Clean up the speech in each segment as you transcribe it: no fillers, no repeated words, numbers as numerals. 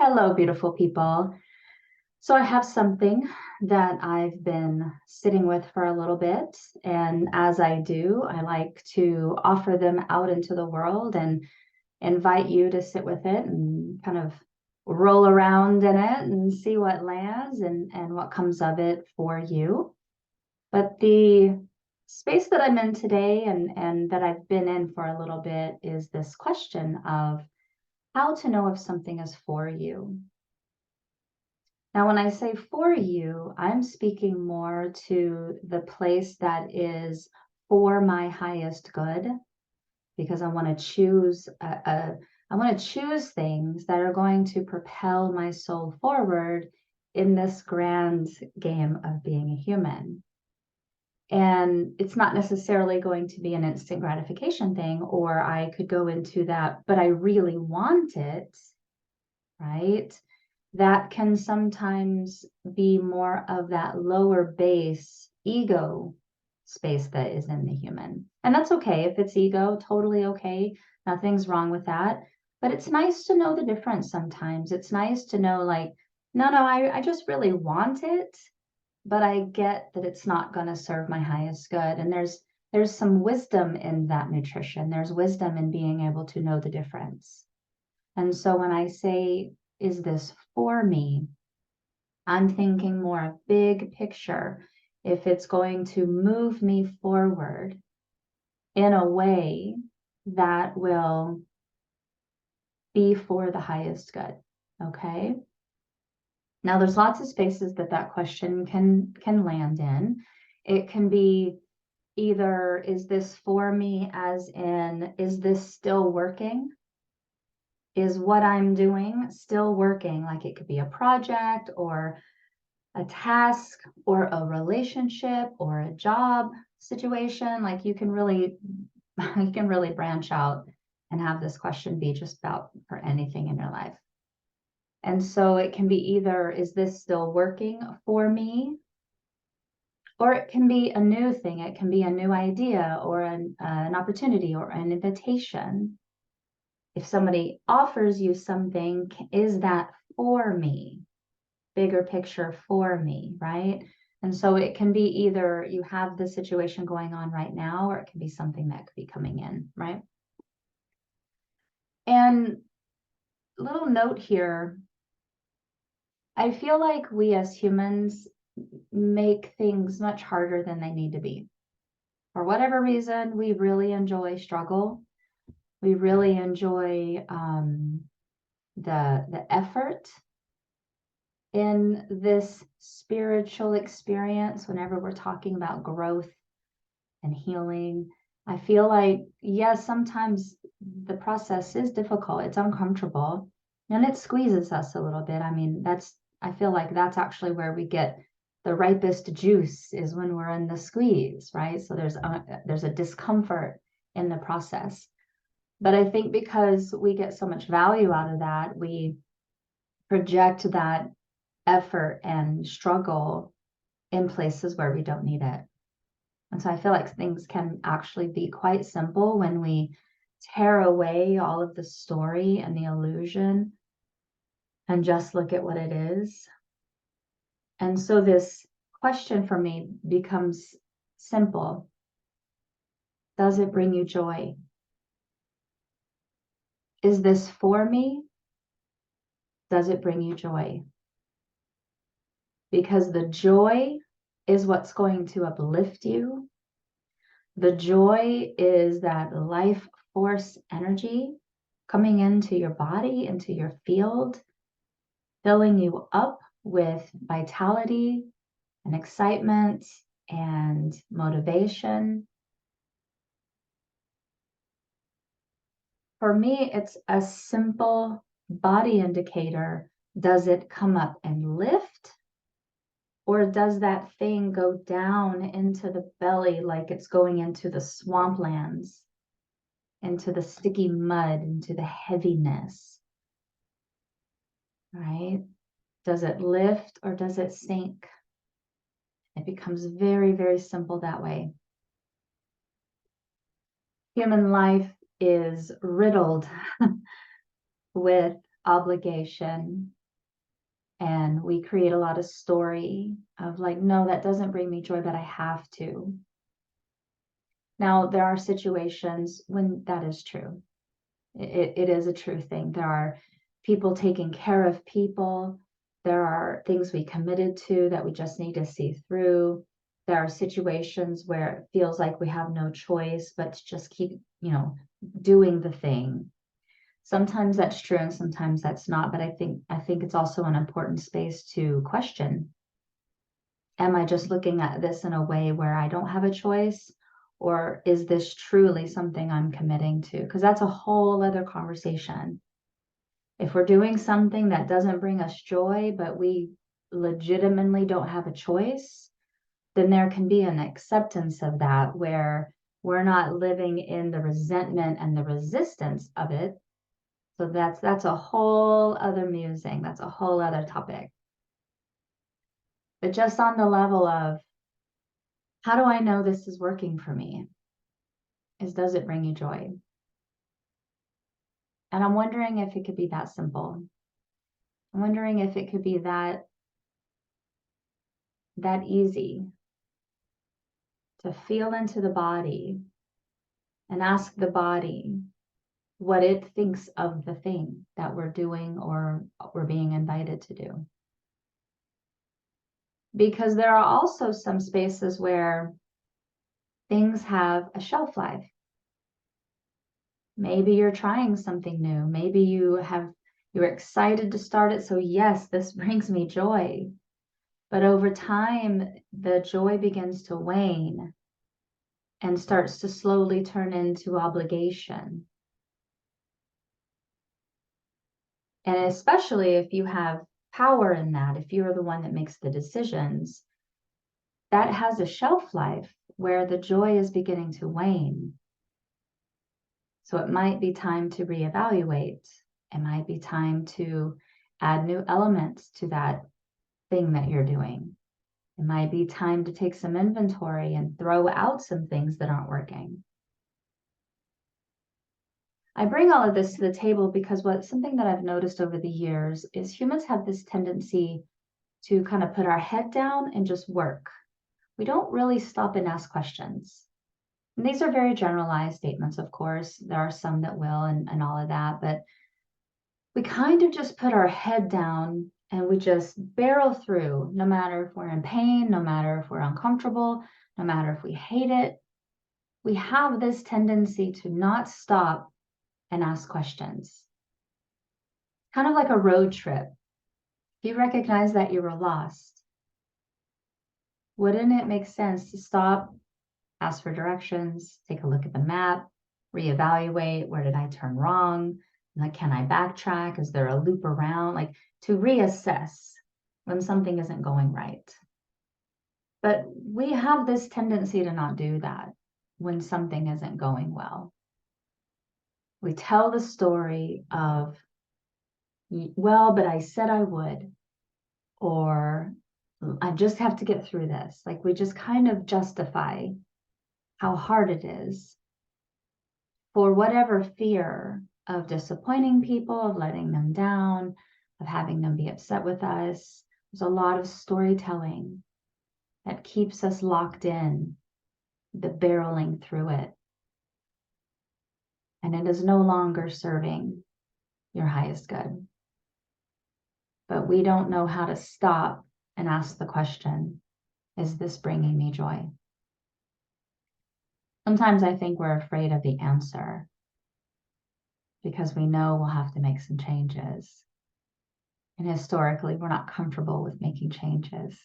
Hello, beautiful people. So I have something that I've been sitting with for a little bit. And as I do, I like to offer them out into the world and invite you to sit with it and kind of roll around in it and see what lands and what comes of it for you. But the space that I'm in today and that I've been in for a little bit is this question of how to know if something is for you. Now, when I say for you, I'm speaking more to the place that is for my highest good, because I want to choose I want to choose things that are going to propel my soul forward in this grand game of being a human. And it's not necessarily going to be an instant gratification thing, or I could go into that, but I really want it, right? That can sometimes be more of that lower base ego space that is in the human. And that's okay if it's ego, totally okay. Nothing's wrong with that. But it's nice to know the difference sometimes. It's nice to know, like, no, I just really want it, but I get that it's not going to serve my highest good. And there's some wisdom in that nutrition. There's wisdom in being able to know the difference. And so when I say, is this for me? I'm thinking more big picture. If it's going to move me forward in a way that will be for the highest good. Okay. Now there's lots of spaces that question can land in. It can be either, is this for me, as in, is this still working? Is what I'm doing still working? Like, it could be a project or a task or a relationship or a job situation. Like, you can really branch out and have this question be just about for anything in your life. And so it can be either, is this still working for me? Or it can be a new thing. It can be a new idea or an opportunity or an invitation. If somebody offers you something, is that for me? Bigger picture for me, right? And so it can be either you have the situation going on right now, or it can be something that could be coming in, right? And little note here, I feel like we as humans make things much harder than they need to be. For whatever reason, we really enjoy struggle. We really enjoy the effort in this spiritual experience whenever we're talking about growth and healing. I feel like, yes, sometimes the process is difficult, it's uncomfortable, and it squeezes us a little bit. I mean, I feel like that's actually where we get the ripest juice, is when we're in the squeeze, right? So there's a discomfort in the process. But I think because we get so much value out of that, we project that effort and struggle in places where we don't need it. And so I feel like things can actually be quite simple when we tear away all of the story and the illusion and just look at what it is. And so this question for me becomes simple. Does it bring you joy? Is this for me? Does it bring you joy? Because the joy is what's going to uplift you. The joy is that life force energy coming into your body, into your field, filling you up with vitality and excitement and motivation. For me, it's a simple body indicator. Does it come up and lift? Or does that thing go down into the belly like it's going into the swamplands, into the sticky mud, into the heaviness, right? Does it lift or does it sink? It becomes very, very simple that way. Human life is riddled with obligation, and we create a lot of story of like, no, that doesn't bring me joy, but I have to. Now, there are situations when that is true. It is a true thing. There are people taking care of people. There are things we committed to that we just need to see through. There are situations where it feels like we have no choice but to just keep, doing the thing. Sometimes that's true and sometimes that's not, but I think it's also an important space to question. Am I just looking at this in a way where I don't have a choice? Or is this truly something I'm committing to? Because that's a whole other conversation. If we're doing something that doesn't bring us joy, but we legitimately don't have a choice, then there can be an acceptance of that where we're not living in the resentment and the resistance of it. So that's a whole other musing. That's a whole other topic. But just on the level of, how do I know this is working for me? Does it bring you joy? And I'm wondering if it could be that simple. I'm wondering if it could be that easy to feel into the body and ask the body what it thinks of the thing that we're doing or we're being invited to do. Because there are also some spaces where things have a shelf life. Maybe you're trying something new. Maybe you're excited to start it. So yes, this brings me joy. But over time, the joy begins to wane and starts to slowly turn into obligation. And especially if you have power in that, if you're the one that makes the decisions, that has a shelf life where the joy is beginning to wane. So it might be time to reevaluate. It might be time to add new elements to that thing that you're doing. It might be time to take some inventory and throw out some things that aren't working. I bring all of this to the table because something that I've noticed over the years is humans have this tendency to kind of put our head down and just work. We don't really stop and ask questions. And these are very generalized statements, of course. There are some that will and all of that, but we kind of just put our head down and we just barrel through, no matter if we're in pain, no matter if we're uncomfortable, no matter if we hate it. We have this tendency to not stop and ask questions. Kind of like a road trip. If you recognize that you were lost, wouldn't it make sense to stop, ask for directions, take a look at the map, reevaluate, where did I turn wrong? Like, can I backtrack? Is there a loop around? Like, to reassess when something isn't going right. But we have this tendency to not do that when something isn't going well. We tell the story of, well, but I said I would, or I just have to get through this. Like, we just kind of justify how hard it is for whatever fear of disappointing people, of letting them down, of having them be upset with us. There's a lot of storytelling that keeps us locked in, the barreling through it. And it is no longer serving your highest good. But we don't know how to stop and ask the question, is this bringing me joy? Sometimes I think we're afraid of the answer because we know we'll have to make some changes. And historically, we're not comfortable with making changes.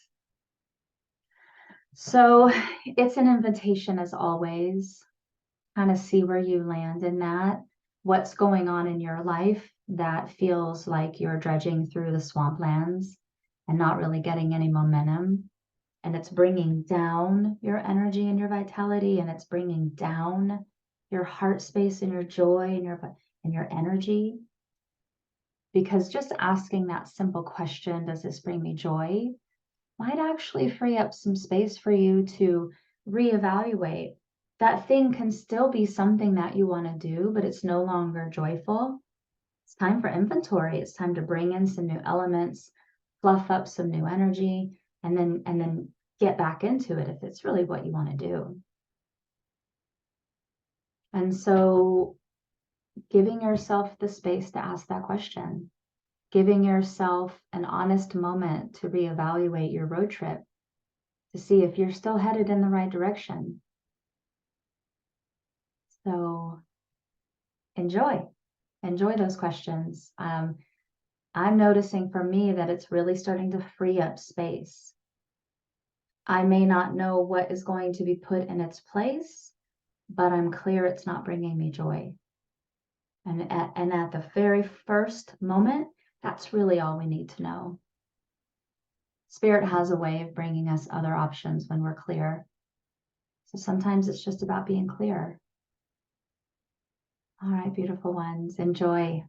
So it's an invitation, as always, kind of see where you land in that. What's going on in your life that feels like you're dredging through the swamplands and not really getting any momentum. And it's bringing down your energy and your vitality, and it's bringing down your heart space and your joy and your energy. Because just asking that simple question, does this bring me joy, might actually free up some space for you to reevaluate. That thing can still be something that you want to do, but it's no longer joyful. It's time for inventory. It's time to bring in some new elements, fluff up some new energy, and then get back into it if it's really what you want to do. And so giving yourself the space to ask that question, giving yourself an honest moment to reevaluate your road trip to see if you're still headed in the right direction. So enjoy those questions. I'm noticing for me that it's really starting to free up space. I may not know what is going to be put in its place, but I'm clear it's not bringing me joy. And at the very first moment, that's really all we need to know. Spirit has a way of bringing us other options when we're clear. So sometimes it's just about being clear. All right, beautiful ones, enjoy.